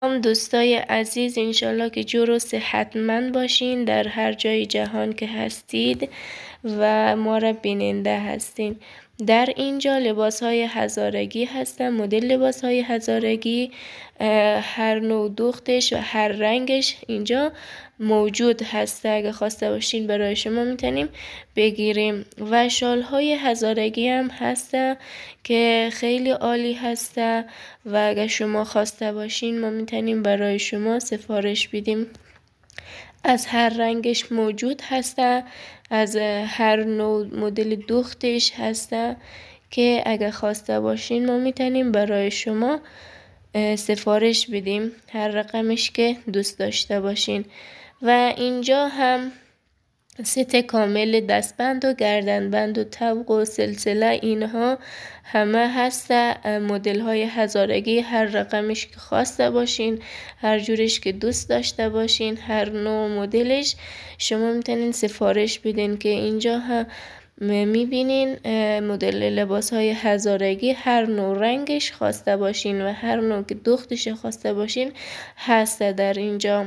دوستای عزیز، انشالله که جور و صحتمند باشین در هر جای جهان که هستید و ما را بیننده هستین. در اینجا لباس های هزارگی هستن. مدل لباس های هزارگی هر نوع دوختش و هر رنگش اینجا موجود هست. اگه خواسته باشین برای شما میتونیم بگیریم. و شال های هزارگی هم هسته که خیلی عالی هسته و اگه شما خواسته باشین ما میتونیم برای شما سفارش بدیم. از هر رنگش موجود هسته، از هر نوع مدل دوختش هسته که اگه خواسته باشین ما میتونیم برای شما سفارش بدیم، هر رقمش که دوست داشته باشین. و اینجا هم ست کامل دستبند و گردنبند و طبق و سلسله اینها همه هسته. مدل های هزارگی هر رقمش که خواسته باشین، هر جورش که دوست داشته باشین، هر نوع مدلش شما میتونین سفارش بدین که اینجا هم میبینین مدل لباس های هزارگی هر نوع رنگش خواسته باشین و هر نوع که دوختش خواسته باشین هسته در اینجا.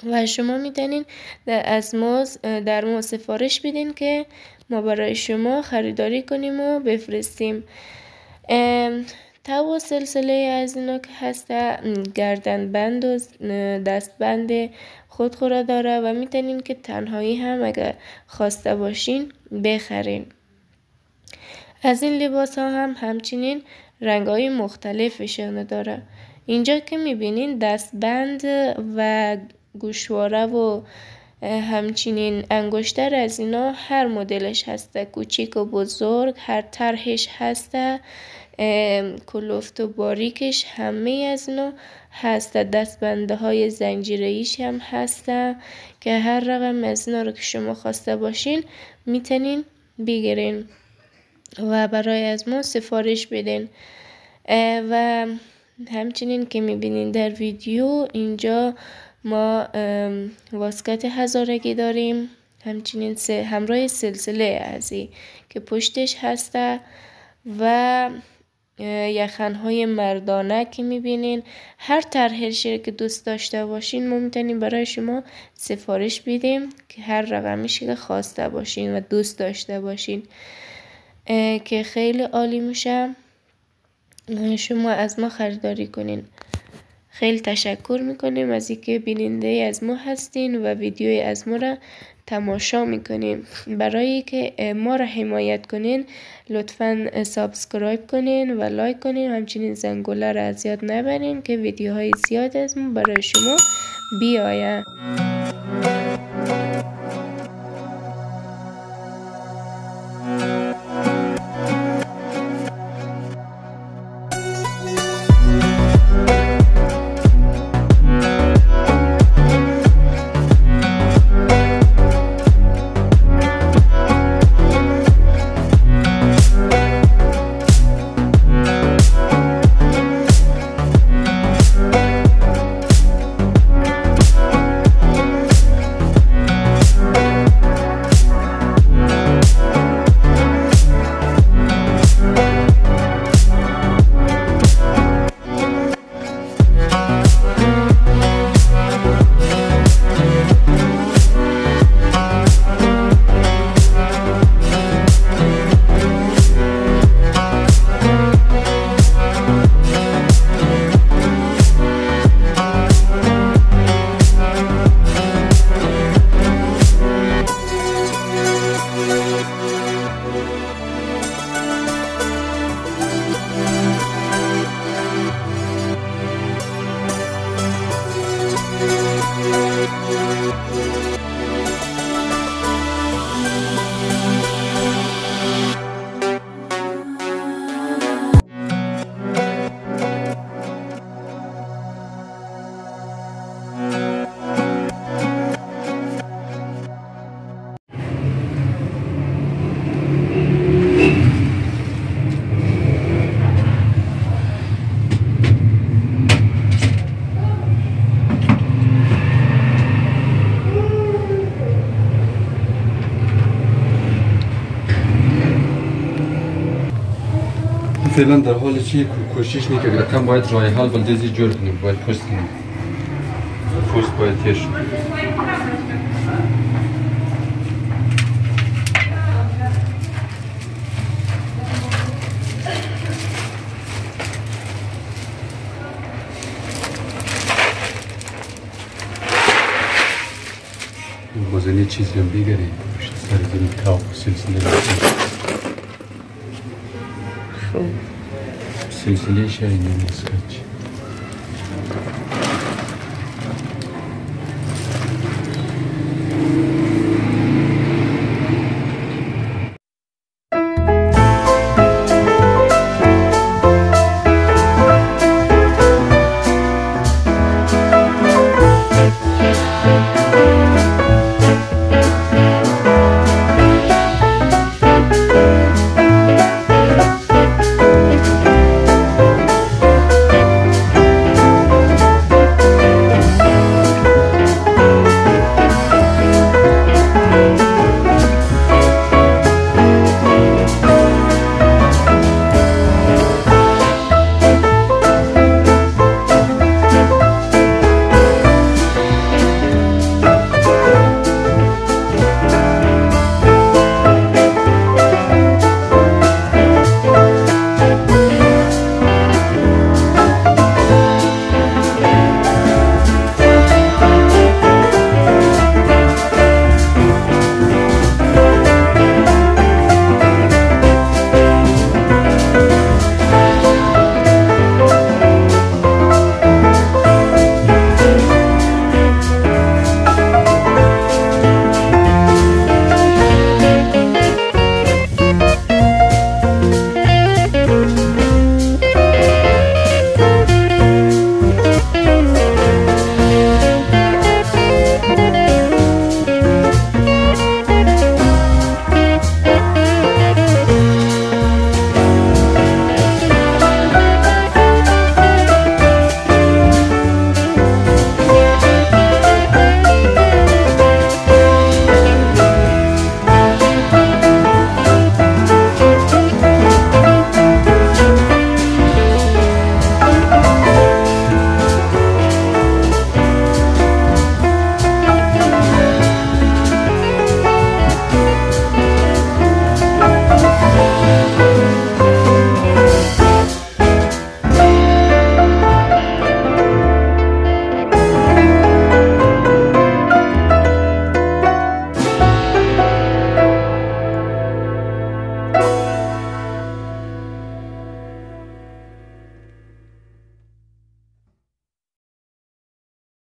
و شما میتونین از ما در ما سفارش بدین که ما برای شما خریداری کنیم و بفرستیم. طبق سلسله از اینا که هسته گردن بند و دستبند خودخوره داره و میتونین که تنهایی هم اگر خواسته باشین بخرین. از این لباس ها هم همچنین رنگ های مختلفشون داره. اینجا که میبینین دستبند و گوشواره و همچنین انگشتر از اینا هر مدلش هسته، کوچیک و بزرگ، هر طرحش هسته، کلفت و باریکش همه از اینا هسته. دستبنده های زنجیریش هم هسته که هر رقم از اینا رو که شما خواسته باشین میتونین بگیرین و برای از ما سفارش بدین. و همچنین که میبینین در ویدیو اینجا ما واسکت هزارگی داریم، همچنین همراه سلسله ازی که پشتش هسته و یخنهای مردانه که میبینین. هر طرحش که دوست داشته باشین ما میتونیم برای شما سفارش بدیم که هر رقمش که خواسته باشین و دوست داشته باشین که خیلی عالی میشه شما از ما خریداری کنین. خیلی تشکر میکنیم از اینکه بیننده از ما هستین و ویدیوی از ما را تماشا میکنین. برای که ما را حمایت کنین لطفاً سابسکرایب کنین و لایک کنین، همچنین زنگوله را از یاد نبرین که ویدیوهای زیاد از ما برای شما بیاید. فعلا در حال چی کوشش نکرده کم باید راه حل بلدیزی جور کنیم باید پوست کنیم پوست باید تیر شد بازنی چیزی هم بگیری سر زمین کاف سلسله خوب سلسله شاید نمیسکت